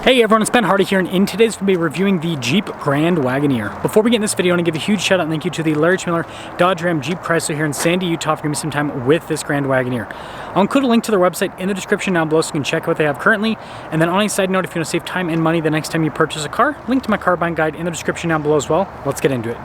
Hey everyone, it's Ben Hardy here, and in today's video, we'll be reviewing the Jeep Grand Wagoneer. Before we get in this video, I want to give a huge shout out and thank you to the Larry Miller Dodge Ram Jeep Chrysler here in Sandy, Utah for giving me some time with this Grand Wagoneer. I'll include a link to their website in the description down below so you can check out what they have currently. And then on a side note, if you want to save time and money the next time you purchase a car, link to my car buying guide in the description down below as well. Let's get into it.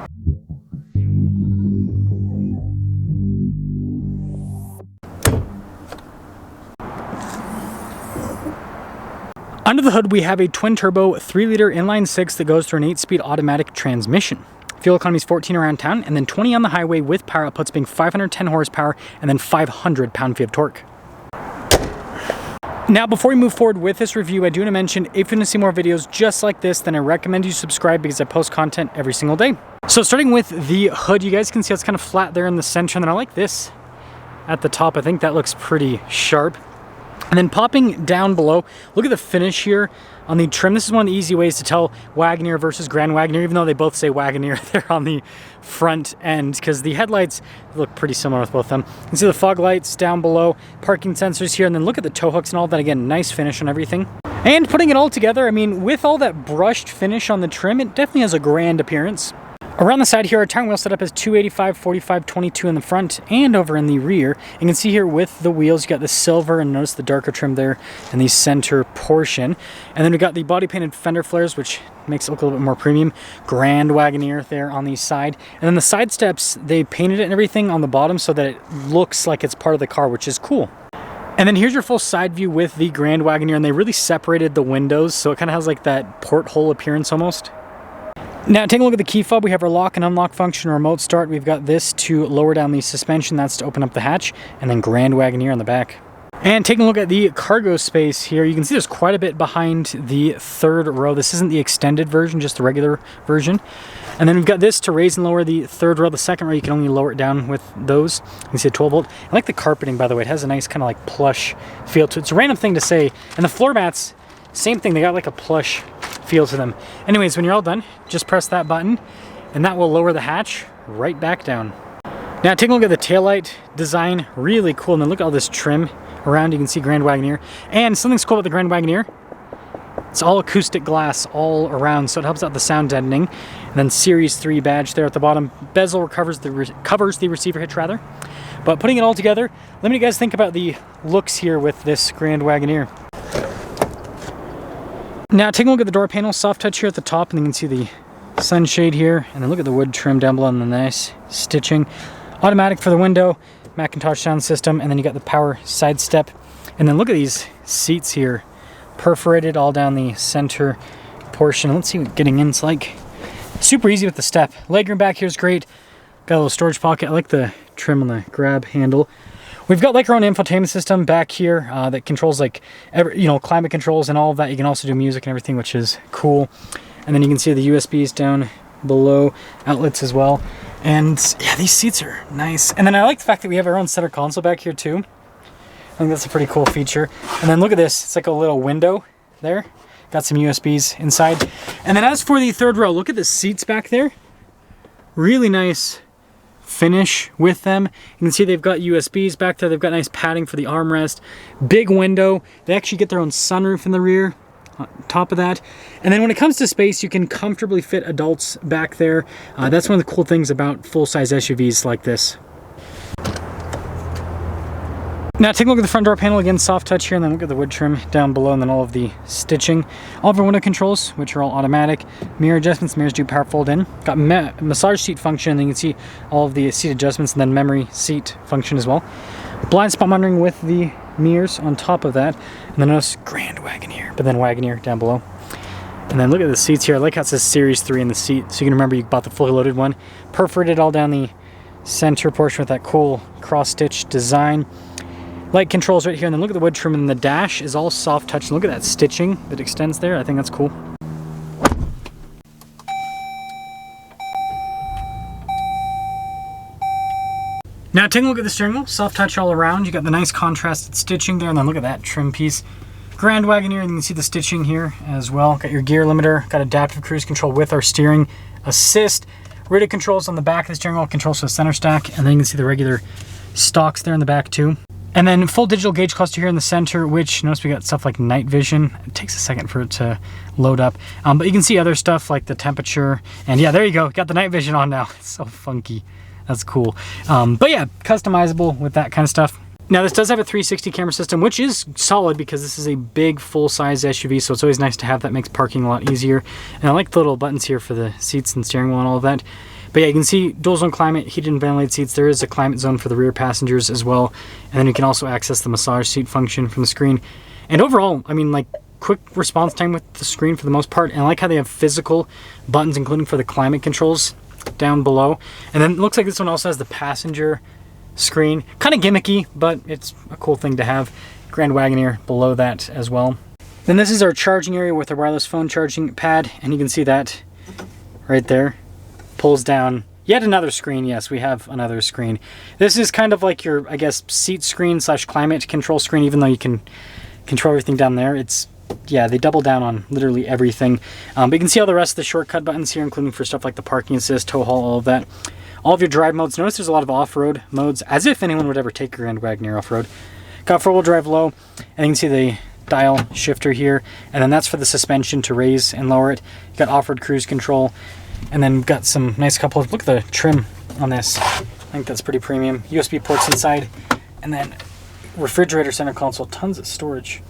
Under the hood, we have a twin-turbo 3-liter inline-6 that goes through an 8-speed automatic transmission. Fuel economy is 14 around town, and then 20 on the highway with power outputs being 510 horsepower and then 500 pound-feet of torque. Now, before we move forward with this review, I do want to mention, if you want to see more videos just like this, then I recommend you subscribe because I post content every single day. So starting with the hood, you guys can see it's kind of flat there in the center, and then I like this at the top. I think that looks pretty sharp. And then popping down below, look at the finish here on the trim. This is one of the easy ways to tell Wagoneer versus Grand Wagoneer, even though they both say Wagoneer there on the front end, because the headlights look pretty similar with both of them. You can see the fog lights down below, parking sensors here, and then look at the tow hooks and all that. Again, nice finish on everything. And putting it all together, I mean, with all that brushed finish on the trim, it definitely has a grand appearance. Around the side here, our tire wheel setup is 285, 45, 22 in the front and over in the rear. You can see here with the wheels, you got the silver and notice the darker trim there in the center portion. And then we got the body painted fender flares, which makes it look a little bit more premium. Grand Wagoneer there on the side. And then the side steps, they painted it and everything on the bottom so that it looks like it's part of the car, which is cool. And then here's your full side view with the Grand Wagoneer, and they really separated the windows, so it kind of has like that porthole appearance almost. Now, taking a look at the key fob, we have our lock and unlock function, remote start. We've got this to lower down the suspension, that's to open up the hatch, and then Grand Wagoneer on the back. And taking a look at the cargo space here, you can see there's quite a bit behind the third row. This isn't the extended version, just the regular version. And then we've got this to raise and lower the third row. The second row, you can only lower it down with those. You can see a 12 volt. I like the carpeting, by the way. It has a nice kind of like plush feel to it. It's a random thing to say. And the floor mats, same thing. They got like a plush feel to them. Anyways, when you're all done, just press that button and that will lower the hatch right back down. Now taking a look at the taillight design, really cool. And then look at all this trim around. You can see Grand Wagoneer. And something's cool about the Grand Wagoneer, it's all acoustic glass all around, so it helps out the sound deadening. And then Series 3 badge there at the bottom. Bezel covers the receiver hitch rather. But putting it all together, let me guys think about the looks here with this Grand Wagoneer. Now taking a look at the door panel, soft touch here at the top, and you can see the sunshade here, and then look at the wood trim down below and the nice stitching. Automatic for the window, Macintosh sound system, and then you got the power side step. And then look at these seats here, perforated all down the center portion. Let's see what getting in's like. Super easy with the step. Legroom back here is great. Got a little storage pocket. I like the trim on the grab handle. We've got like our own infotainment system back here that controls like, climate controls and all of that. You can also do music and everything, which is cool. And then you can see the USBs down below, outlets as well. And yeah, these seats are nice. And then I like the fact that we have our own center console back here too. I think that's a pretty cool feature. And then look at this, it's like a little window there. Got some USBs inside. And then as for the third row, look at the seats back there. Really nice finish with them. You can see they've got USBs back there. They've got nice padding for the armrest. Big window. They actually get their own sunroof in the rear on top of that. And then when it comes to space, you can comfortably fit adults back there. That's one of the cool things about full-size SUVs like this. Now take a look at the front door panel, again soft touch here, and then look at the wood trim down below, and then all of the stitching. All of our window controls, which are all automatic. Mirror adjustments, mirrors do power fold in. Got massage seat function, and then you can see all of the seat adjustments, and then memory seat function as well. Blind spot monitoring with the mirrors on top of that. And then notice Grand Wagoneer, but then Wagoneer down below. And then look at the seats here. I like how it says Series 3 in the seat, so you can remember you bought the fully loaded one. Perforated all down the center portion with that cool cross-stitch design. Light controls right here, and then look at the wood trim, and the dash is all soft touch. And look at that stitching that extends there. I think that's cool. Now taking a look at the steering wheel, soft touch all around. You got the nice contrasted stitching there, and then look at that trim piece. Grand Wagoneer, and you can see the stitching here as well. Got your gear limiter, got adaptive cruise control with our steering assist. Radio controls on the back of the steering wheel, controls for the center stack, and then you can see the regular stalks there in the back too. And then full digital gauge cluster here in the center, which notice we got stuff like night vision. It takes a second for it to load up. But you can see other stuff like the temperature. And yeah, there you go. Got the night vision on now. It's so funky. That's cool. But yeah, customizable with that kind of stuff. Now this does have a 360 camera system, which is solid because this is a big full-size SUV, so it's always nice to have. That makes parking a lot easier. And I like the little buttons here for the seats and steering wheel and all of that. But yeah, you can see dual zone climate, heated and ventilated seats. There is a climate zone for the rear passengers as well. And then you can also access the massage seat function from the screen. And overall, I mean, like, quick response time with the screen for the most part. And I like how they have physical buttons, including for the climate controls down below. And then it looks like this one also has the passenger screen. Kind of gimmicky, but it's a cool thing to have. Grand Wagoneer below that as well. Then this is our charging area with a wireless phone charging pad, and you can see that right there. Pulls down yet another screen. Yes, we have another screen. This is kind of like your, I guess, seat screen / climate control screen, even though you can control everything down there. It's, yeah, they double down on literally everything. But you can see all the rest of the shortcut buttons here, including for stuff like the parking assist, tow haul, all of that. All of your drive modes. Notice there's a lot of off-road modes, as if anyone would ever take a Grand Wagoneer off-road. Got four-wheel drive low, and you can see the dial shifter here, and then that's for the suspension to raise and lower it. You got off-road cruise control, and then we've got some nice couple of, look at the trim on this. I think that's pretty premium. USB ports inside, and then refrigerator center console, tons of storage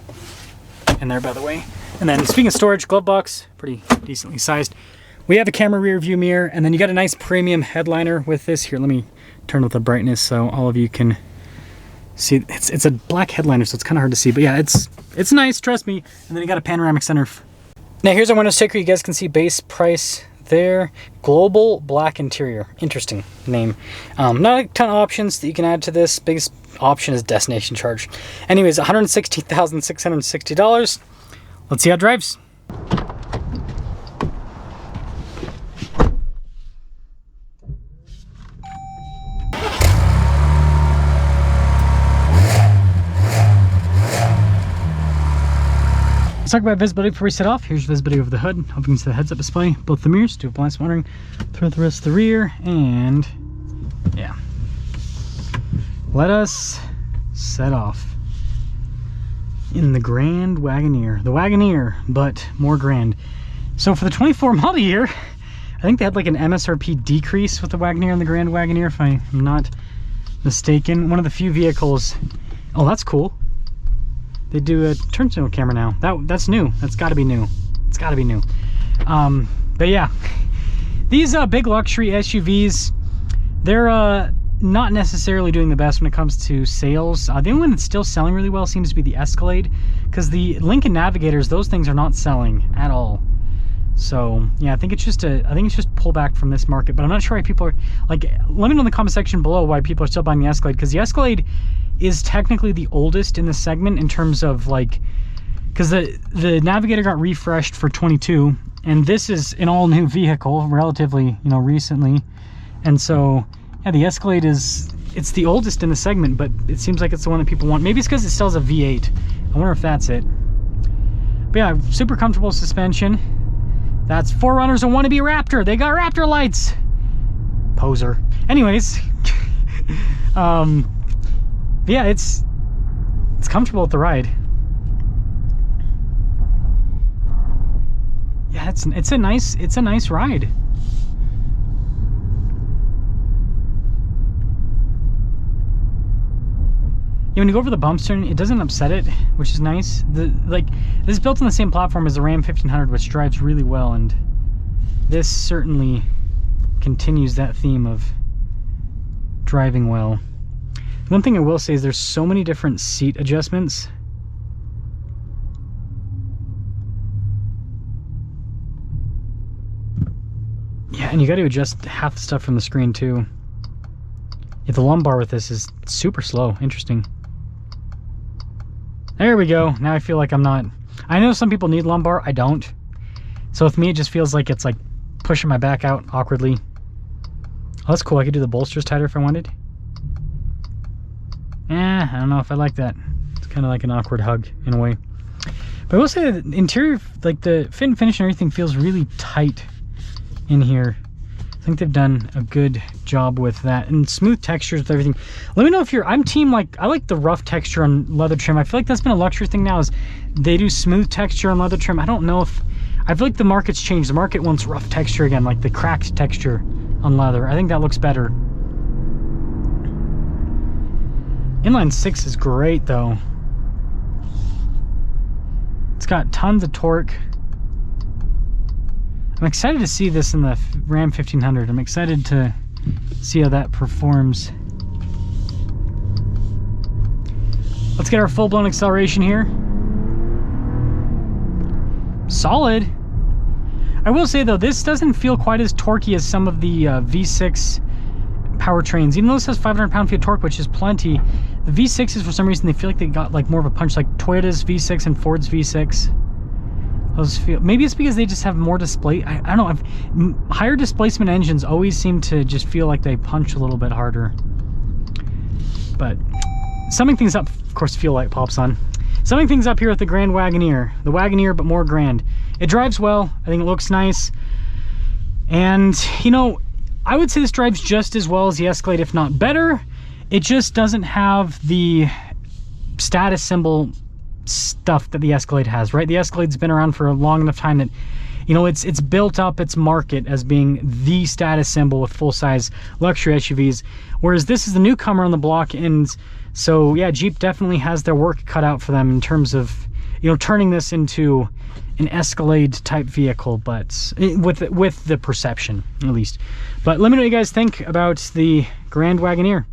in there, by the way. And then speaking of storage, glove box, pretty decently sized. We have a camera rear view mirror, and then you got a nice premium headliner with this. Here, let me turn up the brightness so all of you can see. It's a black headliner, so it's kind of hard to see, but yeah, it's nice, trust me. And then you got a panoramic center. Now here's our window sticker. You guys can see base price there. Global black interior. Interesting name. Not a ton of options that you can add to this. Biggest option is destination charge. Anyways, $160,660. Let's see how it drives. Let's talk about visibility before we set off. Here's visibility over the hood. Hope you can see the heads-up display, both the mirrors, do blind spot monitoring throughout the rest of the rear, and yeah. Let us set off in the Grand Wagoneer. The Wagoneer, but more grand. So for the 24 model year, I think they had like an MSRP decrease with the Wagoneer and the Grand Wagoneer, if I'm not mistaken. One of the few vehicles. Oh, that's cool. They do a turn signal camera now. That's new. That's got to be new. It's got to be new. But yeah, these big luxury SUVs, they're not necessarily doing the best when it comes to sales. The only one that's still selling really well seems to be the Escalade, because the Lincoln Navigators, those things are not selling at all. So yeah, I think it's just pullback from this market. But I'm not sure why people are like. Let me know in the comment section below why people are still buying the Escalade, because the Escalade is technically the oldest in the segment in terms of like, because the Navigator got refreshed for 22, and this is an all new vehicle relatively, you know, recently. And so yeah, the Escalade it's the oldest in the segment, but it seems like it's the one that people want. Maybe it's because it still has a V8. I wonder if that's it. But yeah, super comfortable suspension. That's 4Runners and wannabe Raptor. They got Raptor lights. Poser. Anyways, yeah, it's comfortable with the ride. Yeah, it's a nice ride. Yeah, when you go over the bumps turn, it doesn't upset it, which is nice. This is built on the same platform as the Ram 1500, which drives really well, and this certainly continues that theme of driving well. One thing I will say is there's so many different seat adjustments. Yeah, and you got to adjust half the stuff from the screen too. Yeah, the lumbar with this is super slow. Interesting. There we go. Now I feel like I'm not... I know some people need lumbar. I don't. So with me, it just feels like it's like pushing my back out awkwardly. Oh, that's cool. I could do the bolsters tighter if I wanted. I don't know if I like that. It's kind of like an awkward hug in a way. But I will say the interior, like the fit and finish and everything feels really tight in here. I think they've done a good job with that, and smooth textures with everything. Let me know if you're, I'm team, like, I like the rough texture on leather trim. I feel like that's been a luxury thing now, is they do smooth texture on leather trim. I don't know if, I feel like the market's changed. The market wants rough texture again, like the cracked texture on leather. I think that looks better. Inline 6 is great though. It's got tons of torque. I'm excited to see this in the Ram 1500. I'm excited to see how that performs. Let's get our full-blown acceleration here. Solid. I will say though, this doesn't feel quite as torquey as some of the V6 powertrains. Even though this has 500 pound-feet of torque, which is plenty, the V6s, for some reason, they feel like they got like more of a punch, like Toyota's V6 and Ford's V6. Those feel, maybe it's because they just have more display. I don't know. Higher displacement engines always seem to just feel like they punch a little bit harder. But summing things up, of course, Fuel Light pops on. Summing things up here with the Grand Wagoneer. The Wagoneer, but more grand. It drives well. I think it looks nice. And, you know, I would say this drives just as well as the Escalade, if not better. It just doesn't have the status symbol stuff that the Escalade has, right? The Escalade's been around for a long enough time that, you know, it's built up its market as being the status symbol with full-size luxury SUVs, whereas this is the newcomer on the block. And so yeah, Jeep definitely has their work cut out for them in terms of, you know, turning this into an Escalade type vehicle, but with the perception at least. But let me know what you guys think about the Grand Wagoneer.